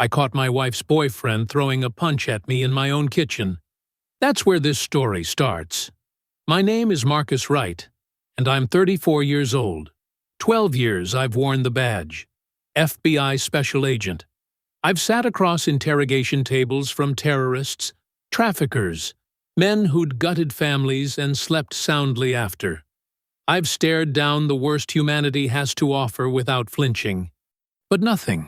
I caught my wife's boyfriend throwing a punch at me in my own kitchen. That's where this story starts. My name is Marcus Wright, and I'm 34 years old. 12 years I've worn the badge. FBI Special Agent. I've sat across interrogation tables from terrorists, traffickers, men who'd gutted families and slept soundly after. I've stared down the worst humanity has to offer without flinching. But nothing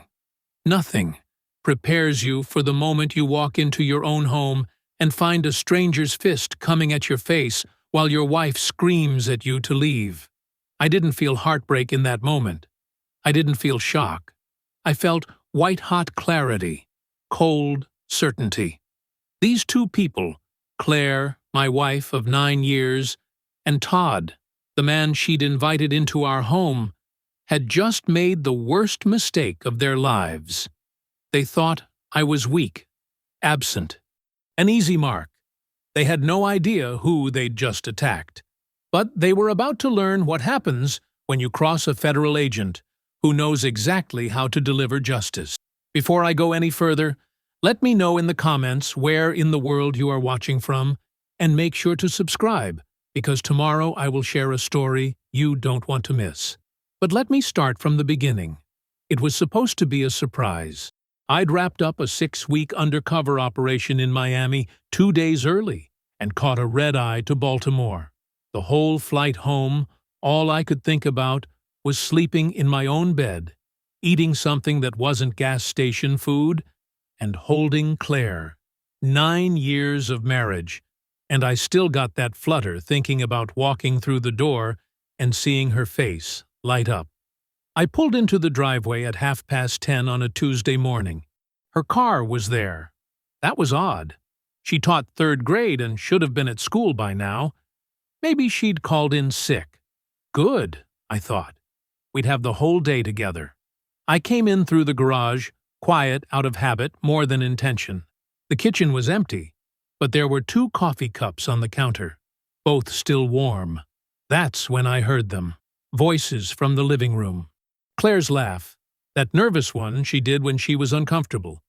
prepares you for the moment you walk into your own home and find a stranger's fist coming at your face while your wife screams at you to leave. I didn't feel heartbreak in that moment. I didn't feel shock. I felt white-hot clarity, cold certainty. These two people, Claire, my wife of 9 years, and Todd, the man she'd invited into our home, had just made the worst mistake of their lives. They thought I was weak, absent, an easy mark. They had no idea who they'd just attacked. But they were about to learn what happens when you cross a federal agent who knows exactly how to deliver justice. Before I go any further, let me know in the comments where in the world you are watching from, and make sure to subscribe, because tomorrow I will share a story you don't want to miss. But let me start from the beginning. It was supposed to be a surprise. I'd wrapped up a 6-week undercover operation in Miami 2 days early and caught a red-eye to Baltimore. The whole flight home, all I could think about was sleeping in my own bed, eating something that wasn't gas station food, and holding Claire. 9 years of marriage, and I still got that flutter thinking about walking through the door and seeing her face light up. I pulled into the driveway at 10:30 on a Tuesday morning. Her car was there. That was odd. She taught 3rd grade and should have been at school by now. Maybe she'd called in sick. Good, I thought. We'd have the whole day together. I came in through the garage, quiet out of habit more than intention. The kitchen was empty, but there were 2 coffee cups on the counter, both still warm. That's when I heard them. Voices from the living room. Claire's laugh, that nervous one she did when she was uncomfortable,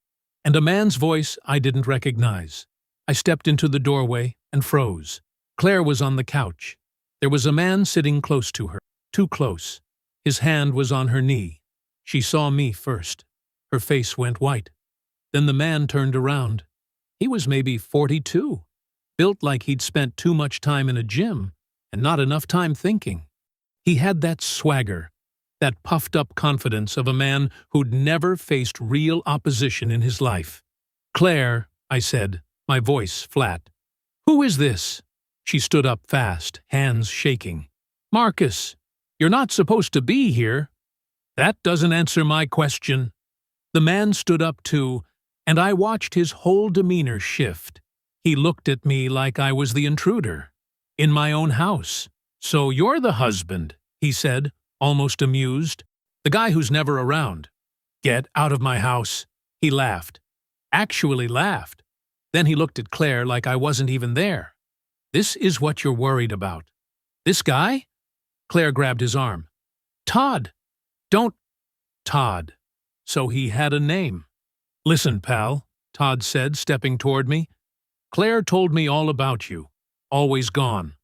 and a man's voice I didn't recognize. I stepped into the doorway and froze. Claire was on the couch. There was a man sitting close to her, too close. His hand was on her knee. She saw me first. Her face went white. Then the man turned around. He was maybe 42, built like he'd spent too much time in a gym and not enough time thinking. He had that swagger, that puffed-up confidence of a man who'd never faced real opposition in his life. "Claire," I said, my voice flat. "Who is this?" She stood up fast, hands shaking. "Marcus, you're not supposed to be here." "That doesn't answer my question." The man stood up too, and I watched his whole demeanor shift. He looked at me like I was the intruder, in my own house. "So you're the husband," he said, almost amused. "The guy who's never around." "Get out of my house." He laughed. Actually laughed. Then he looked at Claire like I wasn't even there. "This is what you're worried about." "This guy?" Claire grabbed his arm. "Todd! Don't—" Todd. So he had a name. "Listen, pal," Todd said, stepping toward me. "Claire told me all about you. Always gone.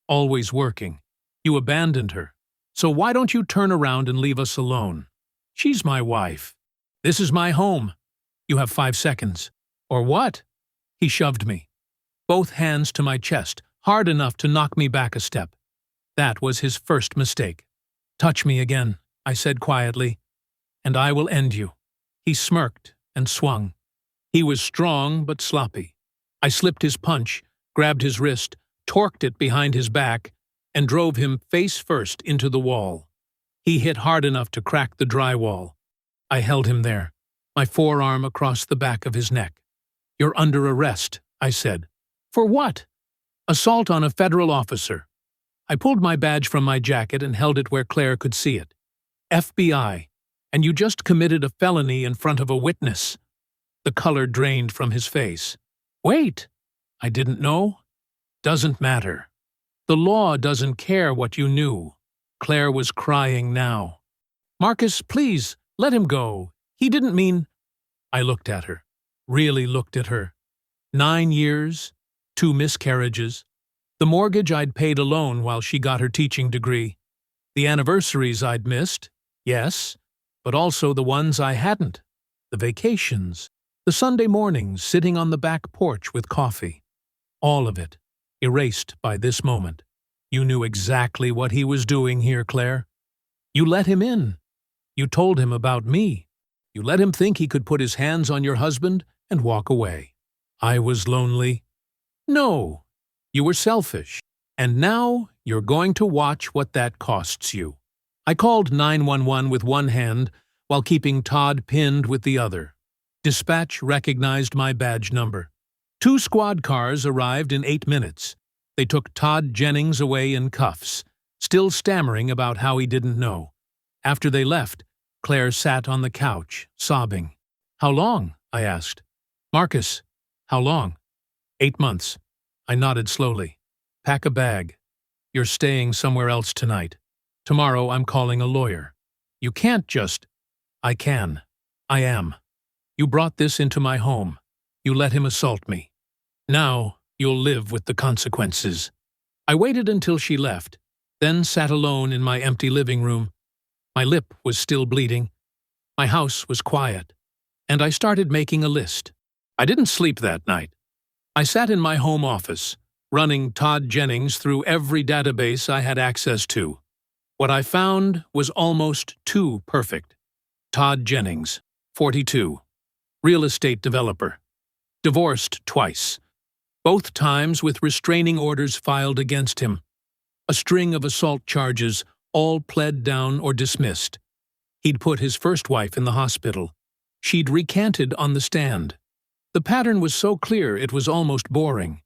Always working. You abandoned her. So why don't you turn around and leave us alone? She's my wife. This is my home. You have 5 seconds. Or what?" He shoved me, both hands to my chest, hard enough to knock me back a step. That was his first mistake. "Touch me again," I said quietly, "and I will end you." He smirked and swung. He was strong but sloppy. I slipped his punch, grabbed his wrist, torqued it behind his back, and drove him face first into the wall. He hit hard enough to crack the drywall. I held him there, my forearm across the back of his neck. "You're under arrest," I said. "For what?" "Assault on a federal officer." I pulled my badge from my jacket and held it where Claire could see it. "FBI, and you just committed a felony in front of a witness." The color drained from his face. "Wait, I didn't know." "Doesn't matter. The law doesn't care what you knew." Claire was crying now. "Marcus, please, let him go. He didn't mean—" I looked at her. Really looked at her. 9 years, 2 miscarriages, the mortgage I'd paid alone while she got her teaching degree, the anniversaries I'd missed, yes, but also the ones I hadn't, the vacations, the Sunday mornings sitting on the back porch with coffee. All of it, erased by this moment. You knew exactly what he was doing here, Claire. You let him in. You told him about me. You let him think he could put his hands on your husband and walk away. I was lonely. No, you were selfish. And now you're going to watch what that costs you. I called 911 with one hand while keeping Todd pinned with the other. Dispatch recognized my badge number. 2 squad cars arrived in 8 minutes. They took Todd Jennings away in cuffs, still stammering about how he didn't know. After they left, Claire sat on the couch, sobbing. "How long?" I asked. "Marcus, how long?" 8 months. I nodded slowly. "Pack a bag. You're staying somewhere else tonight. Tomorrow I'm calling a lawyer. You can't just—" "I can. I am. You brought this into my home. You let him assault me. Now you'll live with the consequences." I waited until she left, then sat alone in my empty living room. My lip was still bleeding. My house was quiet. And I started making a list. I didn't sleep that night. I sat in my home office, running Todd Jennings through every database I had access to. What I found was almost too perfect. Todd Jennings, 42, real estate developer, divorced twice, both times with restraining orders filed against him. A string of assault charges, all pled down or dismissed. He'd put his first wife in the hospital. She'd recanted on the stand. The pattern was so clear it was almost boring.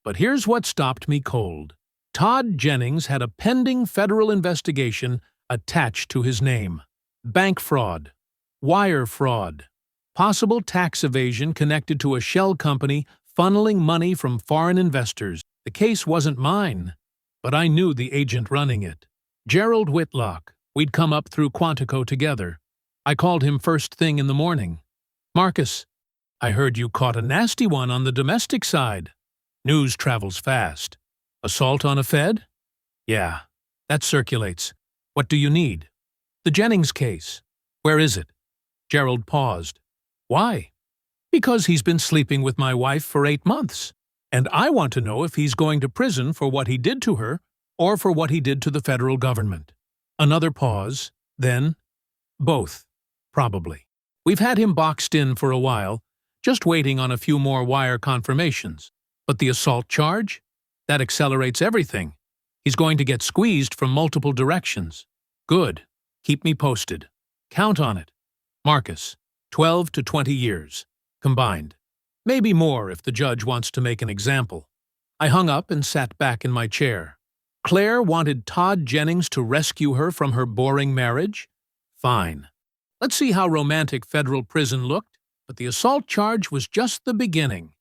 But here's what stopped me cold. Todd Jennings had a pending federal investigation attached to his name. Bank fraud, wire fraud, possible tax evasion connected to a shell company funneling money from foreign investors. The case wasn't mine, but I knew the agent running it. Gerald Whitlock. We'd come up through Quantico together. I called him first thing in the morning. "Marcus, I heard you caught a nasty one on the domestic side." News travels fast. "Assault on a Fed?" "Yeah, that circulates. What do you need?" "The Jennings case." "Where is it?" Gerald paused. "Why?" "Because he's been sleeping with my wife for 8 months. And I want to know if he's going to prison for what he did to her or for what he did to the federal government." Another pause, then, "Both, probably. We've had him boxed in for a while, just waiting on a few more wire confirmations. But the assault charge? That accelerates everything. He's going to get squeezed from multiple directions." "Good. Keep me posted. Count on it. Marcus, 12 to 20 years, combined. Maybe more if the judge wants to make an example." I hung up and sat back in my chair. Claire wanted Todd Jennings to rescue her from her boring marriage? Fine. Let's see how romantic federal prison looked, but the assault charge was just the beginning.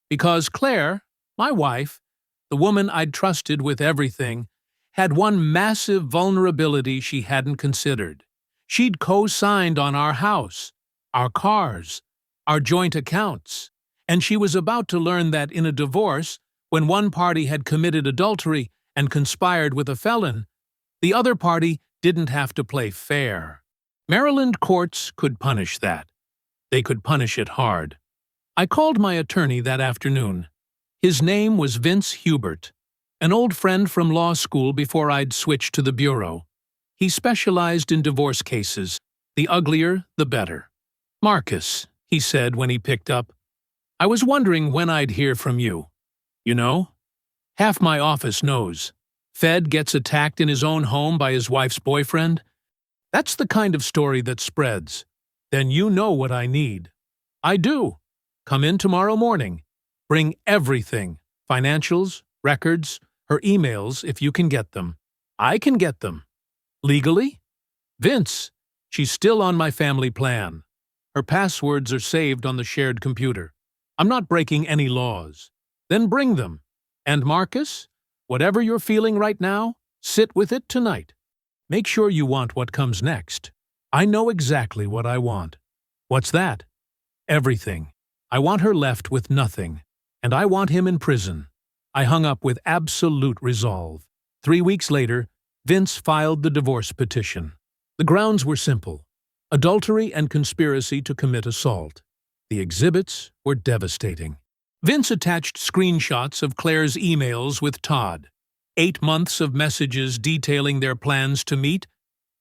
Because Claire, my wife, the woman I'd trusted with everything, had one massive vulnerability she hadn't considered. She'd co-signed on our house, our cars, our joint accounts, and she was about to learn that in a divorce, when one party had committed adultery and conspired with a felon, the other party didn't have to play fair. Maryland courts could punish that. They could punish it hard. I called my attorney that afternoon. His name was Vince Hubert, an old friend from law school before I'd switched to the bureau. He specialized in divorce cases. The uglier, the better. "Marcus," he said when he picked up, "I was wondering when I'd hear from you. You know? Half my office knows. Fed gets attacked in his own home by his wife's boyfriend. That's the kind of story that spreads. Then you know what I need." "I do. Come in tomorrow morning. Bring everything. Financials, records, her emails if you can get them. I can get them. Legally? Vince, she's still on my family plan. Her passwords are saved on the shared computer. I'm not breaking any laws. Then bring them. And Marcus, whatever you're feeling right now, sit with it tonight. Make sure you want what comes next. I know exactly what I want." "What's that?" Everything. I want her left with nothing, and I want him in prison. I hung up with absolute resolve. 3 weeks later, Vince filed the divorce petition. The grounds were simple: adultery and conspiracy to commit assault. The exhibits were devastating. Vince attached screenshots of Claire's emails with Todd, 8 months of messages detailing their plans to meet,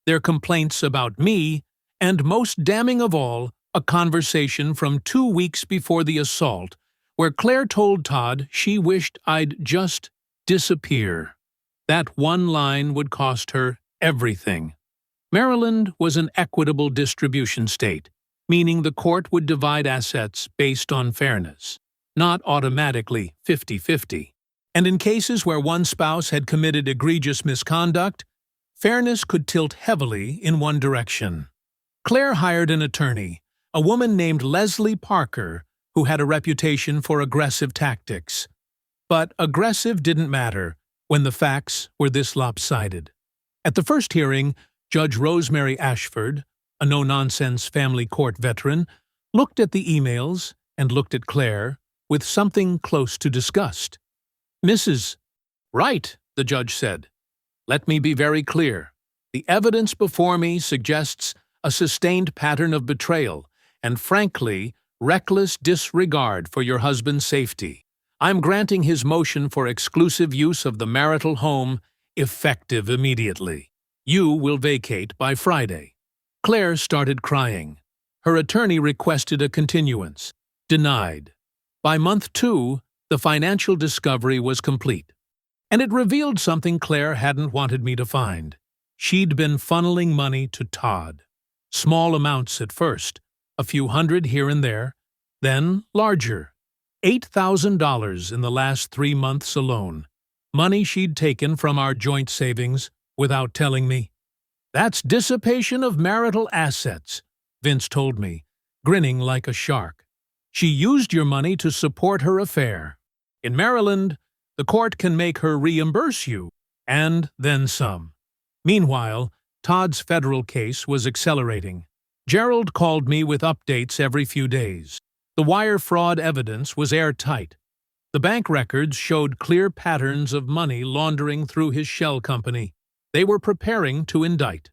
their complaints about me, and most damning of all, a conversation from 2 weeks before the assault where Claire told Todd she wished I'd just disappear. That one line would cost her everything. Maryland was an equitable distribution state, meaning the court would divide assets based on fairness, not automatically 50-50. And in cases where one spouse had committed egregious misconduct, fairness could tilt heavily in one direction. Claire hired an attorney, a woman named Leslie Parker, who had a reputation for aggressive tactics. But aggressive didn't matter when the facts were this lopsided. At the first hearing, Judge Rosemary Ashford, a no-nonsense family court veteran, looked at the emails and looked at Claire with something close to disgust. "Mrs. Wright," the judge said, "let me be very clear. The evidence before me suggests a sustained pattern of betrayal and, frankly, reckless disregard for your husband's safety. I'm granting his motion for exclusive use of the marital home effective immediately. You will vacate by Friday." Claire started crying. Her attorney requested a continuance. Denied. By month 2, the financial discovery was complete. And it revealed something Claire hadn't wanted me to find. She'd been funneling money to Todd. Small amounts at first, a few hundred here and there, then larger. $8,000 in the last 3 months alone. Money she'd taken from our joint savings without telling me. "That's dissipation of marital assets," Vince told me, grinning like a shark. "She used your money to support her affair. In Maryland, the court can make her reimburse you, and then some." Meanwhile, Todd's federal case was accelerating. Gerald called me with updates every few days. The wire fraud evidence was airtight. The bank records showed clear patterns of money laundering through his shell company. They were preparing to indict.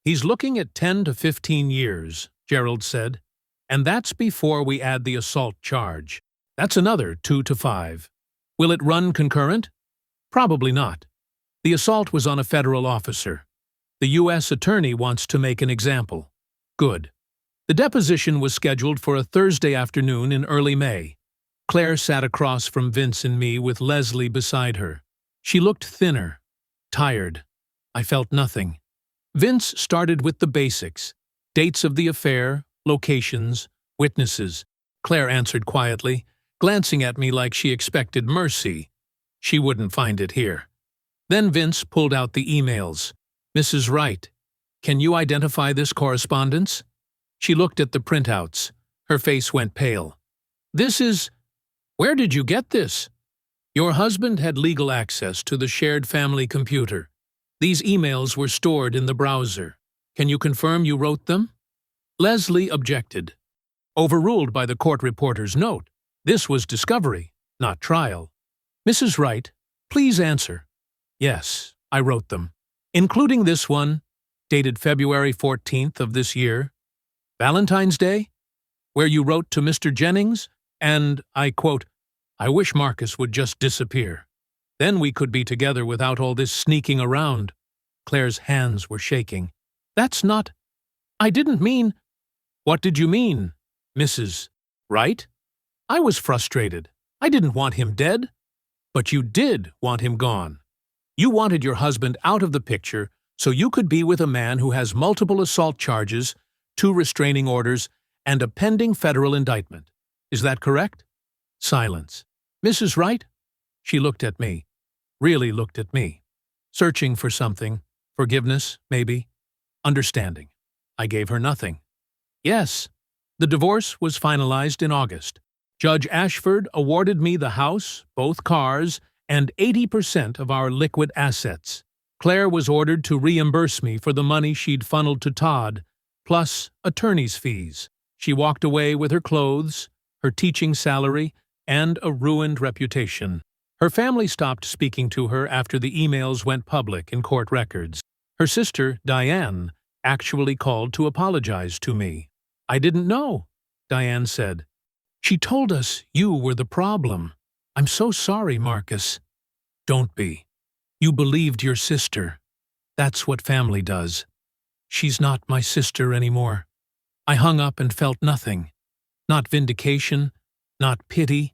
"He's looking at 10 to 15 years, Gerald said. "And that's before we add the assault charge. That's another 2 to 5. Will it run concurrent? Probably not. The assault was on a federal officer. The U.S. attorney wants to make an example. Good." The deposition was scheduled for a Thursday afternoon in early May. Claire sat across from Vince and me with Leslie beside her. She looked thinner, tired. I felt nothing. Vince started with the basics: dates of the affair, locations, witnesses. Claire answered quietly, glancing at me like she expected mercy. She wouldn't find it here. Then Vince pulled out the emails. "Mrs. Wright, can you identify this correspondence?" She looked at the printouts. Her face went pale. "This is... Where did you get this?" "Your husband had legal access to the shared family computer. These emails were stored in the browser. Can you confirm you wrote them?" Leslie objected. Overruled by the court reporter's note. This was discovery, not trial. "Mrs. Wright, please answer." "Yes, I wrote them. Including this one, dated February 14th of this year. Valentine's Day, where you wrote to Mr. Jennings, and, I quote, 'I wish Marcus would just disappear. Then we could be together without all this sneaking around.'" Claire's hands were shaking. "That's not... I didn't mean..." "What did you mean, Mrs. Wright?" I was frustrated. I didn't want him dead. But you did want him gone. You wanted your husband out of the picture so you could be with a man who has multiple assault charges, 2 restraining orders, and a pending federal indictment. Is that correct? Silence. "Mrs. Wright?" She looked at me. Really looked at me. Searching for something. Forgiveness, maybe. Understanding. I gave her nothing. "Yes." The divorce was finalized in August. Judge Ashford awarded me the house, both cars, and 80% of our liquid assets. Claire was ordered to reimburse me for the money she'd funneled to Todd, plus attorney's fees. She walked away with her clothes, her teaching salary, and a ruined reputation. Her family stopped speaking to her after the emails went public in court records. Her sister, Diane, actually called to apologize to me. "I didn't know," Diane said. "She told us you were the problem. I'm so sorry, Marcus." "Don't be. You believed your sister. That's what family does." "She's not my sister anymore." I hung up and felt nothing. Not vindication, not pity,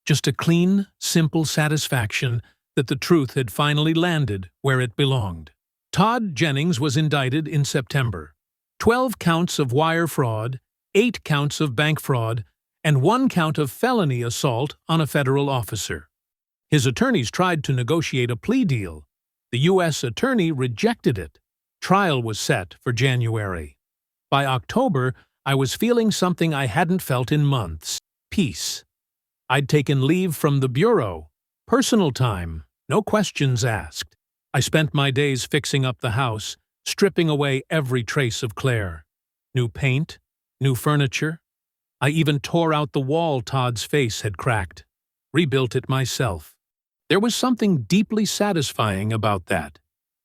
just a clean, simple satisfaction that the truth had finally landed where it belonged. Todd Jennings was indicted in September. 12 counts of wire fraud, 8 counts of bank fraud, and 1 count of felony assault on a federal officer. His attorneys tried to negotiate a plea deal. The U.S. attorney rejected it. Trial was set for January. By October, I was feeling something I hadn't felt in months: peace. I'd taken leave from the bureau, personal time, no questions asked. I spent my days fixing up the house, stripping away every trace of Claire. New paint, new furniture. I even tore out the wall Todd's face had cracked, rebuilt it myself. There was something deeply satisfying about that.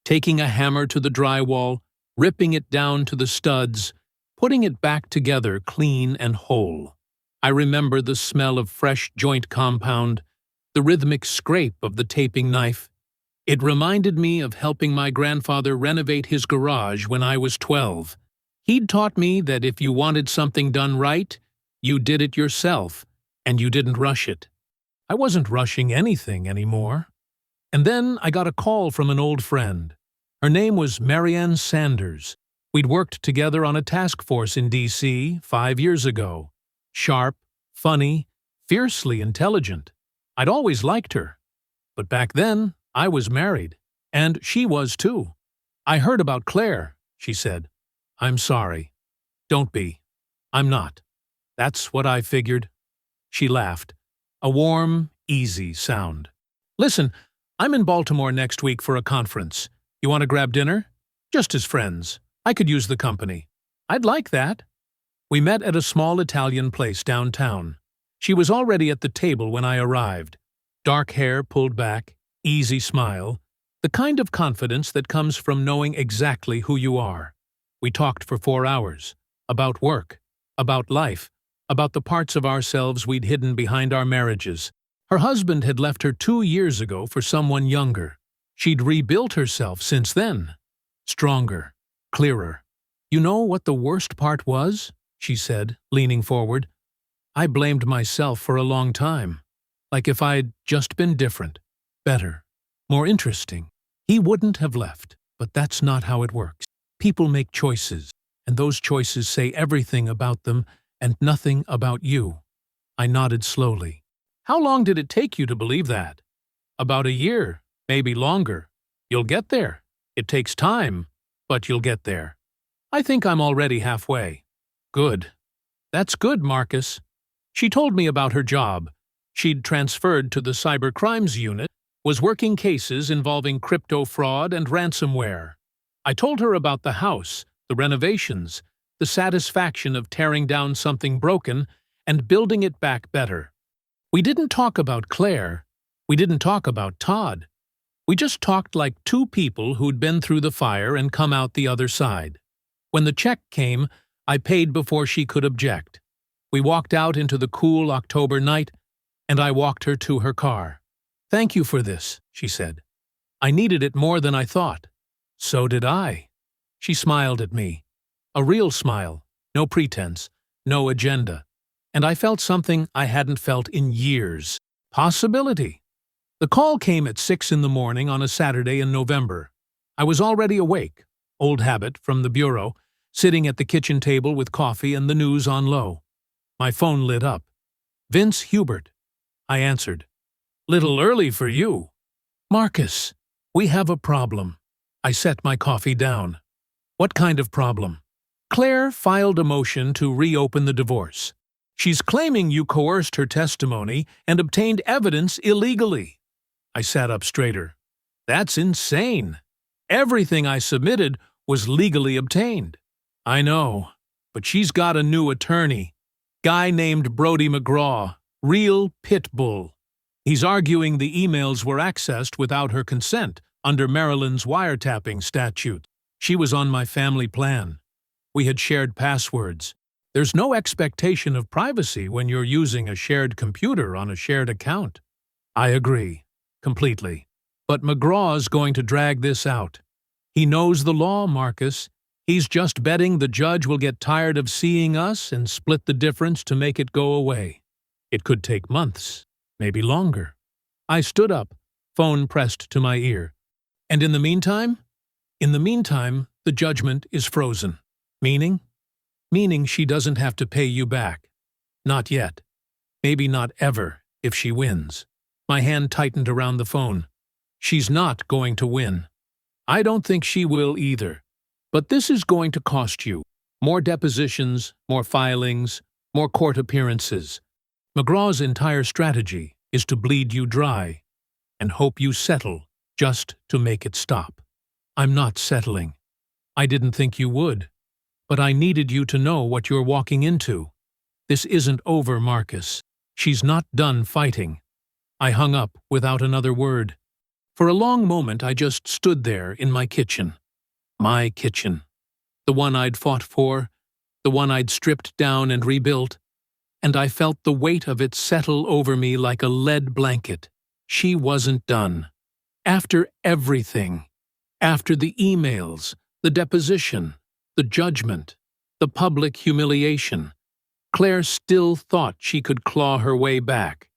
Taking a hammer to the drywall, ripping it down to the studs, putting it back together clean and whole. I remember the smell of fresh joint compound, the rhythmic scrape of the taping knife. It reminded me of helping my grandfather renovate his garage when I was 12. He'd taught me that if you wanted something done right, you did it yourself, and you didn't rush it. I wasn't rushing anything anymore. And then I got a call from an old friend. Her name was Marianne Sanders. We'd worked together on a task force in D.C. 5 years ago. Sharp, funny, fiercely intelligent. I'd always liked her. But back then, I was married, and she was too. "I heard about Claire," she said. "I'm sorry." "Don't be. I'm not. That's what I figured." She laughed, a warm, easy sound. "Listen, I'm in Baltimore next week for a conference. You want to grab dinner? Just as friends. I could use the company." "I'd like that." We met at a small Italian place downtown. She was already at the table when I arrived. Dark hair pulled back, easy smile, the kind of confidence that comes from knowing exactly who you are. We talked for 4 hours. About work, about life, about the parts of ourselves we'd hidden behind our marriages. Her husband had left her 2 years ago for someone younger. She'd rebuilt herself since then. Stronger, clearer. "You know what the worst part was?" she said, leaning forward. "I blamed myself for a long time. Like if I'd just been different, better, more interesting. He wouldn't have left, but that's not how it works. People make choices, and those choices say everything about them and nothing about you." I nodded slowly. "How long did it take you to believe that?" "About a year, maybe longer. You'll get there. It takes time, but you'll get there. I think I'm already halfway." "Good. That's good, Marcus." She told me about her job. She'd transferred to the cyber crimes unit, was working cases involving crypto fraud and ransomware. I told her about the house, the renovations, the satisfaction of tearing down something broken and building it back better. We didn't talk about Claire. We didn't talk about Todd. We just talked like two people who'd been through the fire and come out the other side. When the check came, I paid before she could object. We walked out into the cool October night, and I walked her to her car. "Thank you for this," she said. "I needed it more than I thought." "So did I." She smiled at me. A real smile, no pretense, no agenda. And I felt something I hadn't felt in years. Possibility. The call came at 6 in the morning on a Saturday in November. I was already awake, old habit from the bureau, sitting at the kitchen table with coffee and the news on low. My phone lit up. "Vince Hubert." I answered. "Little early for you." "Marcus, we have a problem." I set my coffee down. "What kind of problem?" "Claire filed a motion to reopen the divorce. She's claiming you coerced her testimony and obtained evidence illegally." I sat up straighter. "That's insane. Everything I submitted was legally obtained." "I know, but she's got a new attorney. Guy named Brody McGraw. Real pit bull. He's arguing the emails were accessed without her consent under Maryland's wiretapping statute. She was on my family plan. We had shared passwords. There's no expectation of privacy when you're using a shared computer on a shared account. I agree. Completely. But McGraw's going to drag this out. He knows the law, Marcus. He's just betting the judge will get tired of seeing us and split the difference to make it go away. It could take months, maybe longer. I stood up, phone pressed to my ear. And in the meantime? In the meantime, the judgment is frozen. Meaning? Meaning she doesn't have to pay you back. Not yet. Maybe not ever, if she wins. My hand tightened around the phone. She's not going to win. I don't think she will either. But this is going to cost you. More depositions, more filings, more court appearances. McGraw's entire strategy is to bleed you dry and hope you settle just to make it stop. I'm not settling. I didn't think you would. But I needed you to know what you're walking into. This isn't over, Marcus. She's not done fighting. I hung up without another word. For a long moment I just stood there in my kitchen. My kitchen. The one I'd fought for, the one I'd stripped down and rebuilt, and I felt the weight of it settle over me like a lead blanket. She wasn't done. After everything, after the emails, the deposition, the judgment, the public humiliation, Claire still thought she could claw her way back.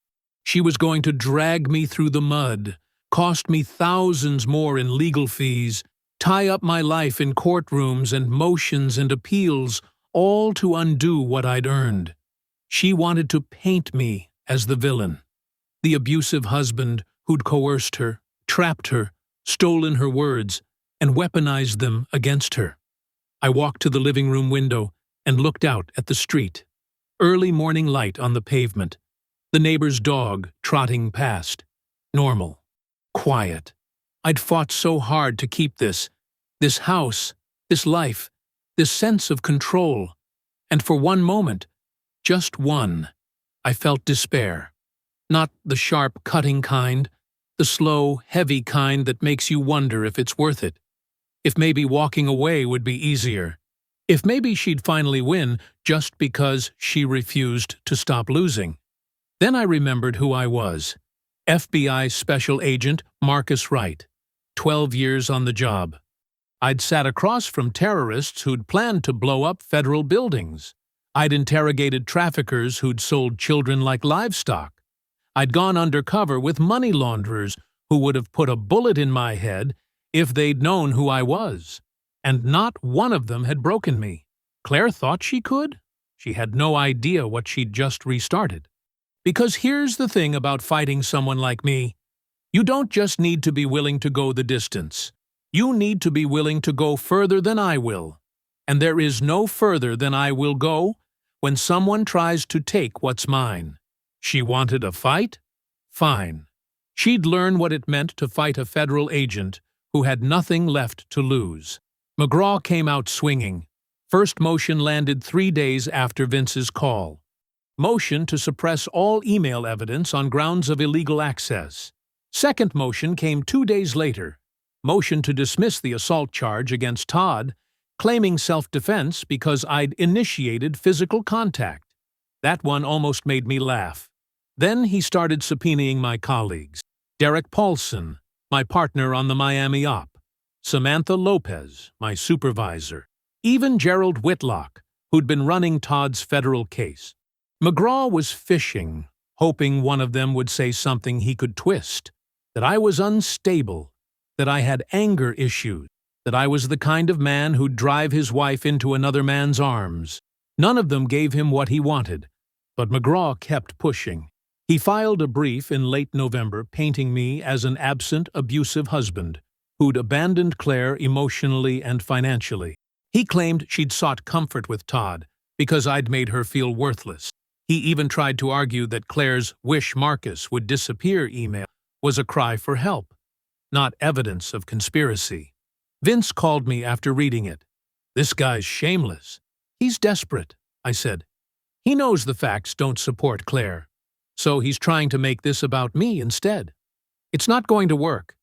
She was going to drag me through the mud, cost me thousands more in legal fees, tie up my life in courtrooms and motions and appeals, all to undo what I'd earned. She wanted to paint me as the villain, the abusive husband who'd coerced her, trapped her, stolen her words, and weaponized them against her. I walked to the living room window and looked out at the street. Early morning light on the pavement. The neighbor's dog trotting past. Normal. Quiet. I'd fought so hard to keep this house, this life, this sense of control. And for one moment, just one, I felt despair. Not the sharp, cutting kind, the slow, heavy kind that makes you wonder if it's worth it. If maybe walking away would be easier. If maybe she'd finally win just because she refused to stop losing. Then I remembered who I was. FBI Special Agent Marcus Wright. 12 years on the job. I'd sat across from terrorists who'd planned to blow up federal buildings. I'd interrogated traffickers who'd sold children like livestock. I'd gone undercover with money launderers who would have put a bullet in my head if they'd known who I was. And not one of them had broken me. Claire thought she could. She had no idea what she'd just restarted. Because here's the thing about fighting someone like me. You don't just need to be willing to go the distance. You need to be willing to go further than I will. And there is no further than I will go when someone tries to take what's mine. She wanted a fight? Fine. She'd learn what it meant to fight a federal agent who had nothing left to lose. McGraw came out swinging. First motion landed 3 days after Vince's call. Motion to suppress all email evidence on grounds of illegal access. Second motion came 2 days later. Motion to dismiss the assault charge against Todd, claiming self-defense because I'd initiated physical contact. That one almost made me laugh. Then he started subpoenaing my colleagues. Derek Paulson, my partner on the Miami op. Samantha Lopez, my supervisor. Even Gerald Whitlock, who'd been running Todd's federal case. McGraw was fishing, hoping one of them would say something he could twist. That I was unstable, that I had anger issues, that I was the kind of man who'd drive his wife into another man's arms. None of them gave him what he wanted, but McGraw kept pushing. He filed a brief in late November painting me as an absent, abusive husband who'd abandoned Claire emotionally and financially. He claimed she'd sought comfort with Todd because I'd made her feel worthless. He even tried to argue that Claire's "Wish Marcus would disappear" email was a cry for help, not evidence of conspiracy. Vince called me after reading it. This guy's shameless. He's desperate, I said. He knows the facts don't support Claire, so he's trying to make this about me instead. It's not going to work.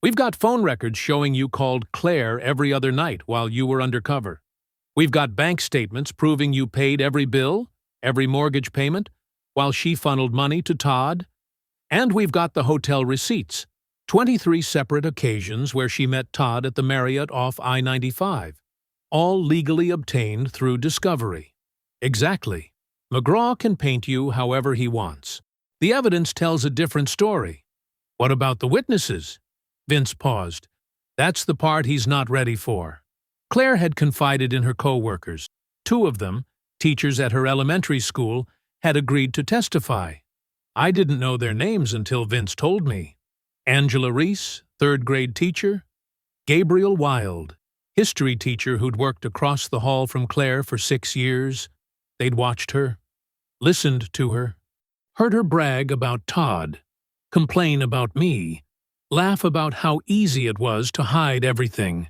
We've got phone records showing you called Claire every other night while you were undercover. We've got bank statements proving you paid every bill, every mortgage payment, while she funneled money to Todd. And we've got the hotel receipts, 23 separate occasions where she met Todd at the Marriott off I-95, all legally obtained through discovery. Exactly. McGraw can paint you however he wants. The evidence tells a different story. What about the witnesses? Vince paused. That's the part he's not ready for. Claire had confided in her co-workers. 2 of them, teachers at her elementary school, had agreed to testify. I didn't know their names until Vince told me. Angela Reese, 3rd-grade teacher. Gabriel Wild, history teacher who'd worked across the hall from Claire for 6 years. They'd watched her, listened to her, heard her brag about Todd, complain about me, laugh about how easy it was to hide everything.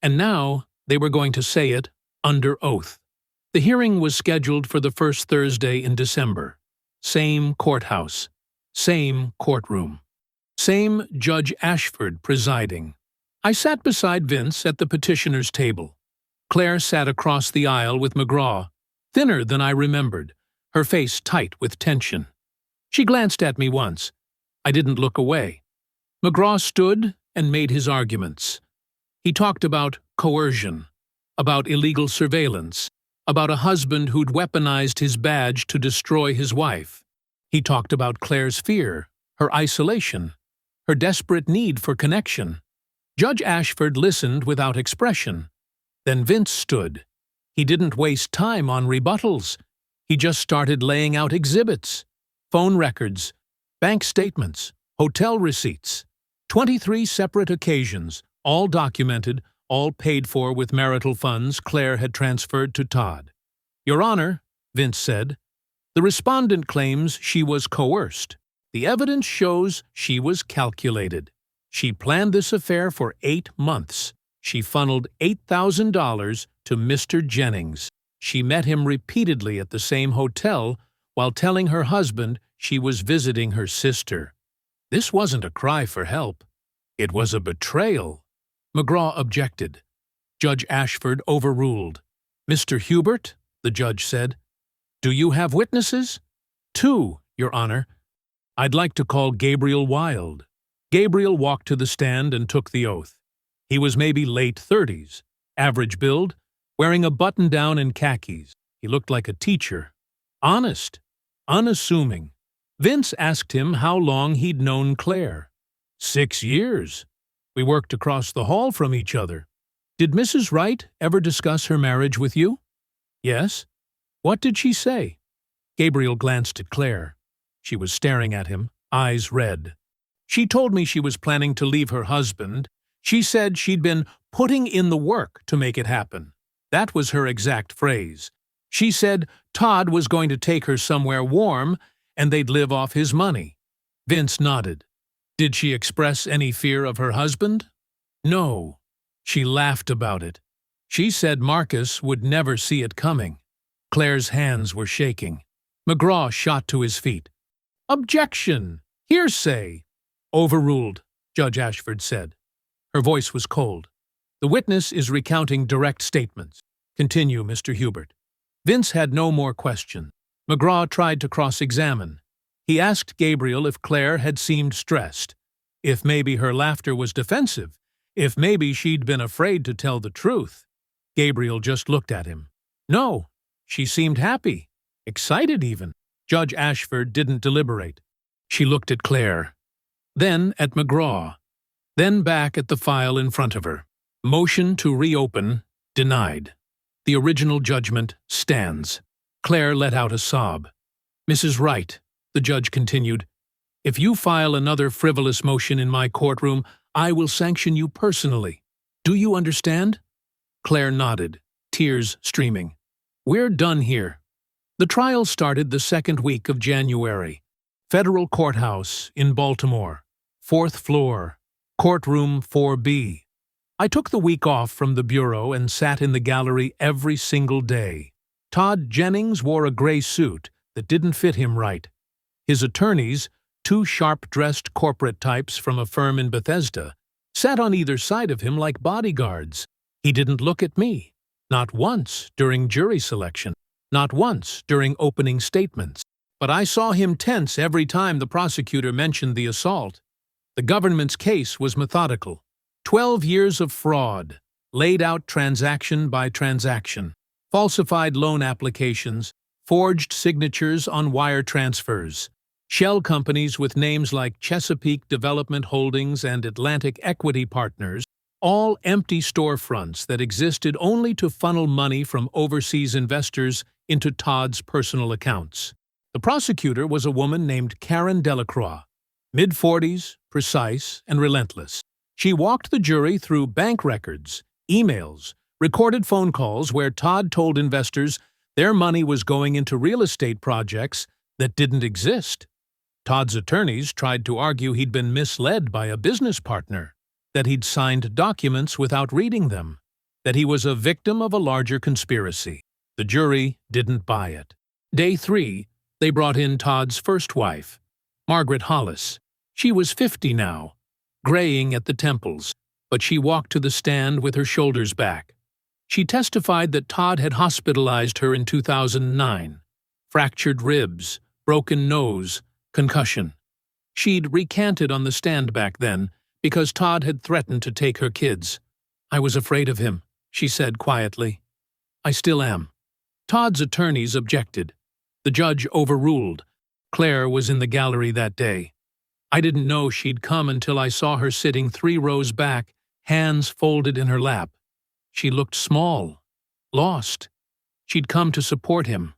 And now they were going to say it under oath. The hearing was scheduled for the first Thursday in December. Same courthouse, same courtroom, same Judge Ashford presiding. I sat beside Vince at the petitioner's table. Claire sat across the aisle with McGraw, thinner than I remembered, her face tight with tension. She glanced at me once. I didn't look away. McGraw stood and made his arguments. He talked about coercion, about illegal surveillance, about a husband who'd weaponized his badge to destroy his wife. He talked about Claire's fear, her isolation, her desperate need for connection. Judge Ashford listened without expression. Then Vince stood. He didn't waste time on rebuttals. He just started laying out exhibits, phone records, bank statements, hotel receipts. 23 separate occasions, all documented, all paid for with marital funds Claire had transferred to Todd. Your Honor, Vince said, the respondent claims she was coerced. The evidence shows she was calculated. She planned this affair for 8 months. She funneled $8,000 to Mr. Jennings. She met him repeatedly at the same hotel while telling her husband she was visiting her sister. This wasn't a cry for help. It was a betrayal. McGraw objected. Judge Ashford overruled. Mr. Hubert, the judge said, do you have witnesses? 2, Your Honor. I'd like to call Gabriel Wild. Gabriel walked to the stand and took the oath. He was maybe late 30s, average build, wearing a button-down and khakis. He looked like a teacher. Honest, unassuming. Vince asked him how long he'd known Claire. 6 years. We worked across the hall from each other. Did Mrs. Wright ever discuss her marriage with you? Yes. What did she say? Gabriel glanced at Claire. She was staring at him, eyes red. She told me she was planning to leave her husband. She said she'd been putting in the work to make it happen. That was her exact phrase. She said Todd was going to take her somewhere warm and they'd live off his money. Vince nodded. Did she express any fear of her husband? No. She laughed about it. She said Marcus would never see it coming. Claire's hands were shaking. McGraw shot to his feet. Objection! Hearsay! Overruled, Judge Ashford said. Her voice was cold. The witness is recounting direct statements. Continue, Mr. Hubert. Vince had no more questions. McGraw tried to cross-examine. He asked Gabriel if Claire had seemed stressed, if maybe her laughter was defensive, if maybe she'd been afraid to tell the truth. Gabriel just looked at him. No, she seemed happy, excited even. Judge Ashford didn't deliberate. She looked at Claire, then at McGraw, then back at the file in front of her. Motion to reopen denied. The original judgment stands. Claire let out a sob. Mrs. Wright, the judge continued, if you file another frivolous motion in my courtroom, I will sanction you personally. Do you understand? Claire nodded, tears streaming. We're done here. The trial started the 2nd week of January. Federal Courthouse in Baltimore. 4th floor. Courtroom 4B. I took the week off from the bureau and sat in the gallery every single day. Todd Jennings wore a gray suit that didn't fit him right. His attorneys, two sharp-dressed corporate types from a firm in Bethesda, sat on either side of him like bodyguards. He didn't look at me. Not once during jury selection. Not once during opening statements. But I saw him tense every time the prosecutor mentioned the assault. The government's case was methodical. 12 years of fraud, laid out transaction by transaction, falsified loan applications, forged signatures on wire transfers, shell companies with names like Chesapeake Development Holdings and Atlantic Equity Partners, all empty storefronts that existed only to funnel money from overseas investors into Todd's personal accounts. The prosecutor was a woman named Karen Delacroix, mid-40s, precise, and relentless. She walked the jury through bank records, emails, recorded phone calls where Todd told investors their money was going into real estate projects that didn't exist. Todd's attorneys tried to argue he'd been misled by a business partner, that he'd signed documents without reading them, that he was a victim of a larger conspiracy. The jury didn't buy it. Day 3, they brought in Todd's first wife, Margaret Hollis. She was 50 now, graying at the temples, but she walked to the stand with her shoulders back. She testified that Todd had hospitalized her in 2009. Fractured ribs, broken nose, concussion. She'd recanted on the stand back then because Todd had threatened to take her kids. "I was afraid of him," she said quietly. "I still am." Todd's attorneys objected. The judge overruled. Claire was in the gallery that day. I didn't know she'd come until I saw her sitting 3 rows back, hands folded in her lap. She looked small, lost. She'd come to support him.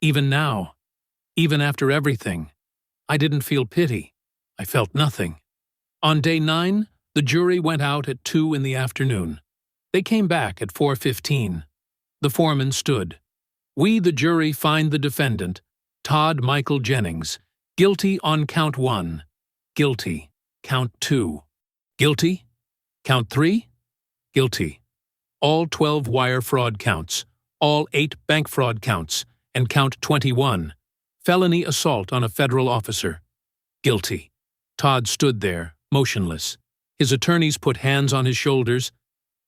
Even now, even after everything. I didn't feel pity. I felt nothing. On day 9, the jury went out at 2 in the afternoon. They came back at 4:15. The foreman stood. "We, the jury, find the defendant, Todd Michael Jennings, guilty on count 1. Guilty. Count 2. Guilty. Count 3. Guilty. All 12 wire fraud counts, all 8 bank fraud counts, and count 21, felony assault on a federal officer. Guilty." Todd stood there, motionless. His attorneys put hands on his shoulders.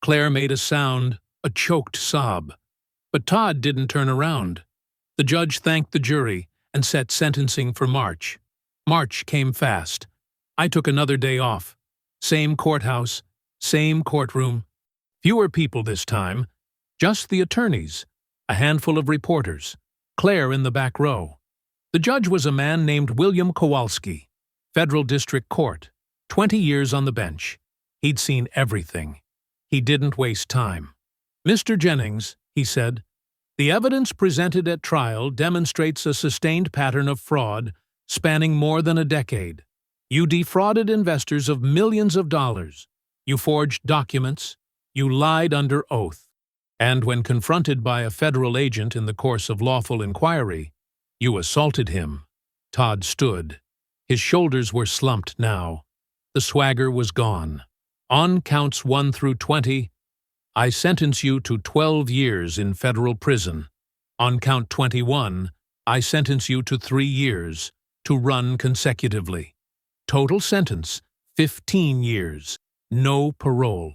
Claire made a sound, a choked sob. But Todd didn't turn around. The judge thanked the jury and set sentencing for March. March came fast. I took another day off. Same courthouse, same courtroom. Fewer people this time. Just the attorneys, a handful of reporters, Claire in the back row. The judge was a man named William Kowalski, Federal District Court, 20 years on the bench. He'd seen everything. He didn't waste time. "Mr. Jennings," he said, "the evidence presented at trial demonstrates a sustained pattern of fraud spanning more than a decade. You defrauded investors of millions of dollars. You forged documents. You lied under oath. And when confronted by a federal agent in the course of lawful inquiry, you assaulted him." Todd stood. His shoulders were slumped now. The swagger was gone. "On counts 1 through 20, I sentence you to 12 years in federal prison. On count 21, I sentence you to 3 years, to run consecutively. Total sentence, 15 years. No parole.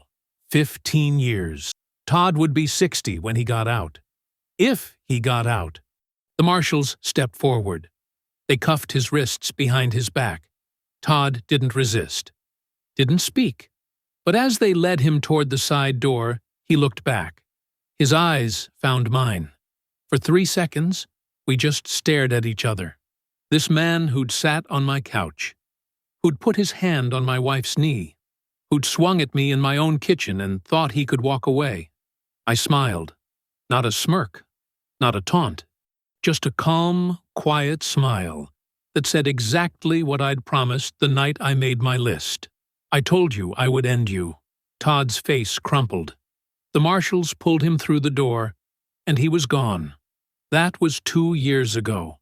15 years. Todd would be 60 when he got out. If he got out. The marshals stepped forward. They cuffed his wrists behind his back. Todd didn't resist. Didn't speak. But as they led him toward the side door, he looked back. His eyes found mine. For 3 seconds, we just stared at each other. This man who'd sat on my couch, who'd put his hand on my wife's knee, who'd swung at me in my own kitchen and thought he could walk away. I smiled. Not a smirk, not a taunt, just a calm, quiet smile that said exactly what I'd promised the night I made my list. "I told you I would end you." Todd's face crumpled. The marshals pulled him through the door, and he was gone. That was 2 years ago.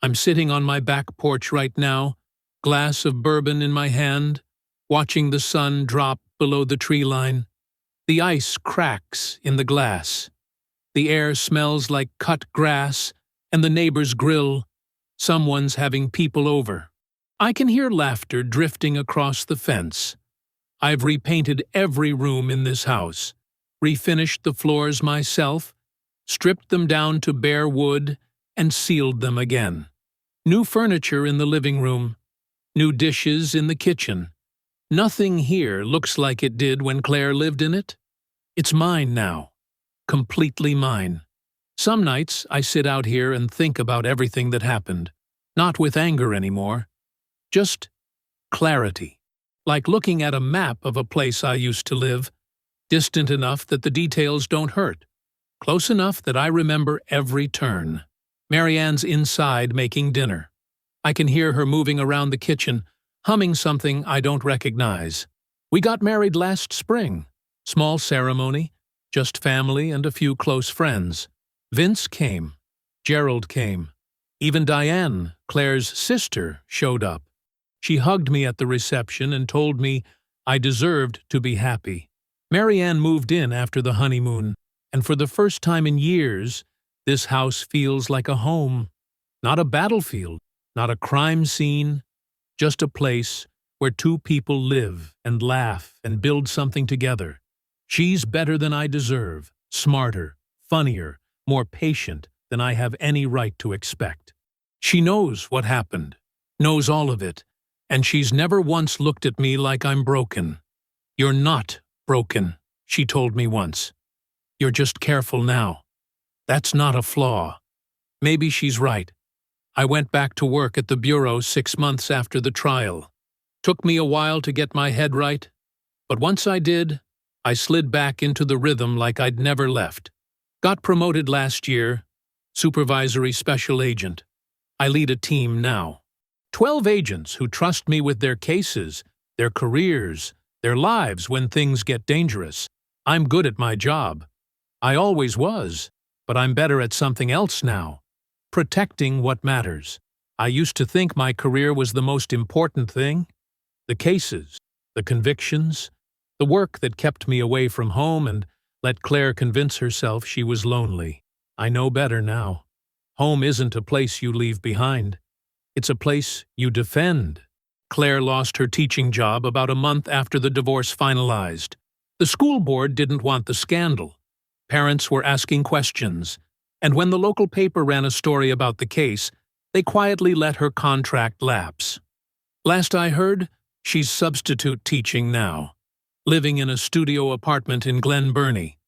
I'm sitting on my back porch right now, glass of bourbon in my hand, watching the sun drop below the tree line. The ice cracks in the glass. The air smells like cut grass, and the neighbor's grill. Someone's having people over. I can hear laughter drifting across the fence. I've repainted every room in this house, refinished the floors myself, stripped them down to bare wood, and sealed them again. New furniture in the living room, new dishes in the kitchen. Nothing here looks like it did when Claire lived in it. It's mine now, completely mine. Some nights I sit out here and think about everything that happened, not with anger anymore, just clarity, like looking at a map of a place I used to live, distant enough that the details don't hurt, close enough that I remember every turn. Marianne's inside making dinner. I can hear her moving around the kitchen, humming something I don't recognize. We got married last spring. Small ceremony, just family and a few close friends. Vince came. Gerald came. Even Diane, Claire's sister, showed up. She hugged me at the reception and told me I deserved to be happy. Marianne moved in after the honeymoon, and for the first time in years, this house feels like a home. Not a battlefield, not a crime scene, just a place where two people live and laugh and build something together. She's better than I deserve, smarter, funnier, more patient than I have any right to expect. She knows what happened, knows all of it, and she's never once looked at me like I'm broken. "You're not broken," she told me once. "You're just careful now. That's not a flaw." Maybe she's right. I went back to work at the bureau 6 months after the trial. Took me a while to get my head right, but once I did, I slid back into the rhythm like I'd never left. Got promoted last year, supervisory special agent. I lead a team now. 12 agents who trust me with their cases, their careers, their lives when things get dangerous. I'm good at my job. I always was, but I'm better at something else now. Protecting what matters. I used to think my career was the most important thing. The cases, the convictions, the work that kept me away from home and let Claire convince herself she was lonely. I know better now. Home isn't a place you leave behind. It's a place you defend. Claire lost her teaching job about a month after the divorce finalized. The school board didn't want the scandal. Parents were asking questions, and when the local paper ran a story about the case, they quietly let her contract lapse. Last I heard, she's substitute teaching now, living in a studio apartment in Glen Burnie.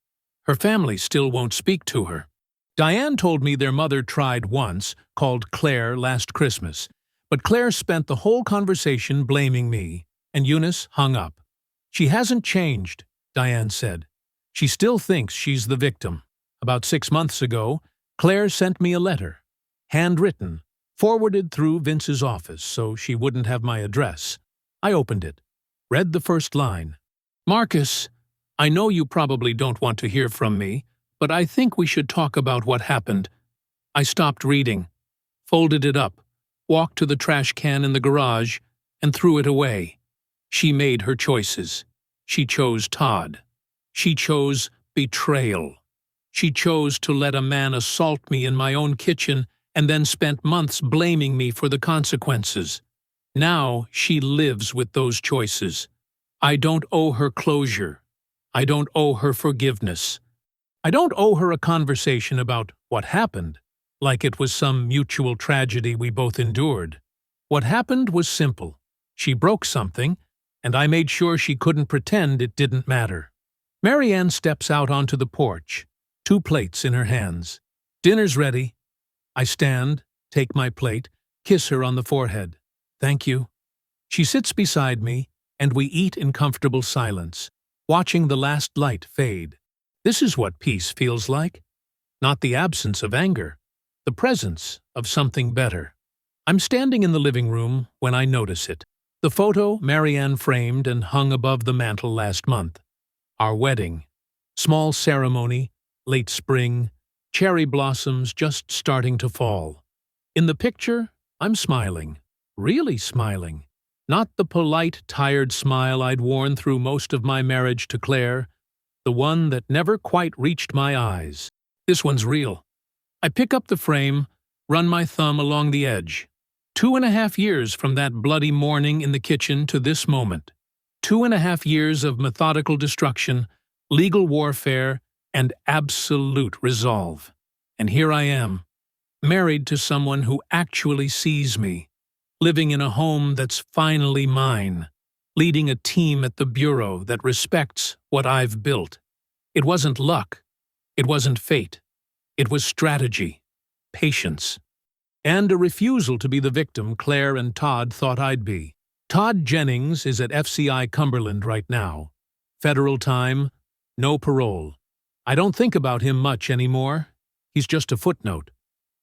Her family still won't speak to her. Diane told me their mother tried once, called Claire last Christmas, but Claire spent the whole conversation blaming me, and Eunice hung up. "She hasn't changed," Diane said. "She still thinks she's the victim." About 6 months ago, Claire sent me a letter, handwritten, forwarded through Vince's office so she wouldn't have my address. I opened it, read the first line. "Marcus, I know you probably don't want to hear from me, but I think we should talk about what happened." I stopped reading, folded it up, walked to the trash can in the garage, and threw it away. She made her choices. She chose Todd. She chose betrayal. She chose to let a man assault me in my own kitchen and then spent months blaming me for the consequences. Now she lives with those choices. I don't owe her closure. I don't owe her forgiveness. I don't owe her a conversation about what happened, like it was some mutual tragedy we both endured. What happened was simple. She broke something, and I made sure she couldn't pretend it didn't matter. Marianne steps out onto the porch, 2 plates in her hands. "Dinner's ready." I stand, take my plate, kiss her on the forehead. "Thank you." She sits beside me, and we eat in comfortable silence, watching the last light fade. This is what peace feels like. Not the absence of anger, the presence of something better. I'm standing in the living room when I notice it. The photo Marianne framed and hung above the mantel last month. Our wedding. Small ceremony, late spring, cherry blossoms just starting to fall. In the picture, I'm smiling. Really smiling. Not the polite, tired smile I'd worn through most of my marriage to Claire, the one that never quite reached my eyes. This one's real. I pick up the frame, run my thumb along the edge. 2.5 years from that bloody morning in the kitchen to this moment. 2.5 years of methodical destruction, legal warfare, and absolute resolve. And here I am, married to someone who actually sees me, living in a home that's finally mine, leading a team at the bureau that respects what I've built. It wasn't luck. It wasn't fate. It was strategy, patience, and a refusal to be the victim Claire and Todd thought I'd be. Todd Jennings is at FCI Cumberland right now. Federal time, no parole. I don't think about him much anymore. He's just a footnote.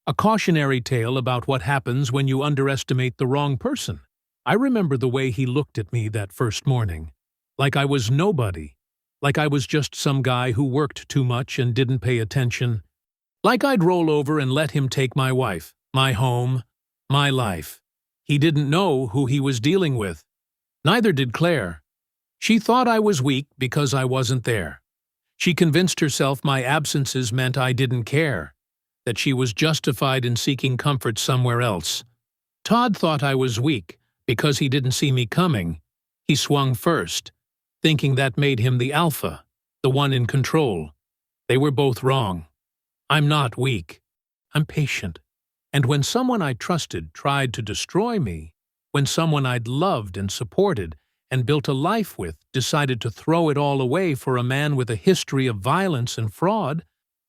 A cautionary tale about what happens when you underestimate the wrong person. I remember the way he looked at me that first morning. Like I was nobody. Like I was just some guy who worked too much and didn't pay attention. Like I'd roll over and let him take my wife, my home, my life. He didn't know who he was dealing with. Neither did Claire. She thought I was weak because I wasn't there. She convinced herself my absences meant I didn't care, that she was justified in seeking comfort somewhere else. Todd thought I was weak because he didn't see me coming. He swung first, thinking that made him the alpha, the one in control. They were both wrong. I'm not weak. I'm patient. And when someone I trusted tried to destroy me, when someone I'd loved and supported and built a life with decided to throw it all away for a man with a history of violence and fraud,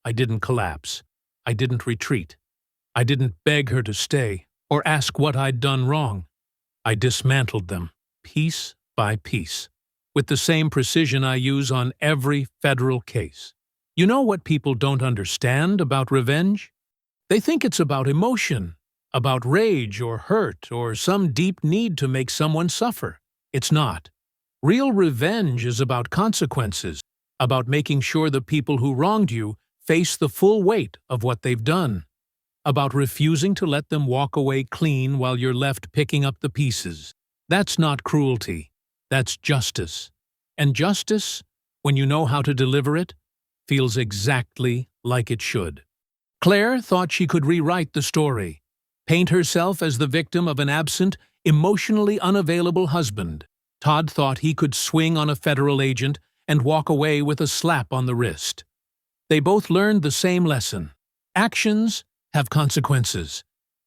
I didn't collapse. I didn't retreat. I didn't beg her to stay or ask what I'd done wrong. I dismantled them, piece by piece, with the same precision I use on every federal case. You know what people don't understand about revenge? They think it's about emotion, about rage or hurt or some deep need to make someone suffer. It's not. Real revenge is about consequences, about making sure the people who wronged you face the full weight of what they've done, about refusing to let them walk away clean while you're left picking up the pieces. That's not cruelty. That's justice. And justice, when you know how to deliver it, feels exactly like it should. Claire thought she could rewrite the story, paint herself as the victim of an absent, emotionally unavailable husband. Todd thought he could swing on a federal agent and walk away with a slap on the wrist. They both learned the same lesson. Actions have consequences.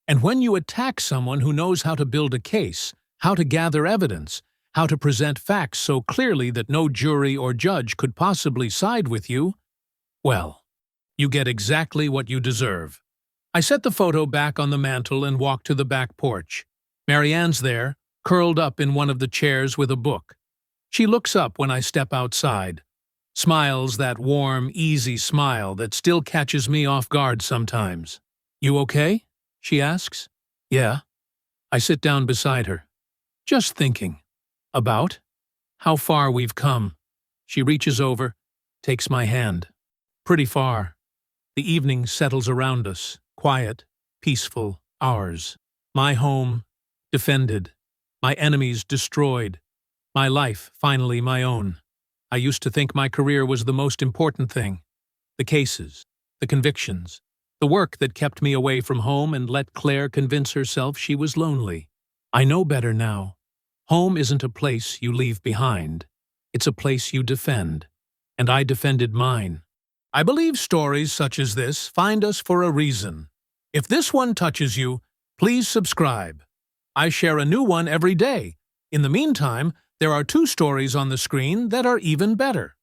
And when you attack someone who knows how to build a case, how to gather evidence, how to present facts so clearly that no jury or judge could possibly side with you, well, you get exactly what you deserve. I set the photo back on the mantel and walked to the back porch. Marianne's there, curled up in one of the chairs with a book. She looks up when I step outside, smiles that warm, easy smile that still catches me off guard sometimes. "You okay?" she asks. "Yeah." I sit down beside her. "Just thinking. About how far we've come." She reaches over, takes my hand. "Pretty far." The evening settles around us, quiet, peaceful, ours. My home, defended. My enemies destroyed. My life, finally my own. I used to think my career was the most important thing. The cases, the convictions, the work that kept me away from home and let Claire convince herself she was lonely. I know better now. Home isn't a place you leave behind. It's a place you defend. And I defended mine. I believe stories such as this find us for a reason. If this one touches you, please subscribe. I share a new one every day. In the meantime, there are 2 stories on the screen that are even better.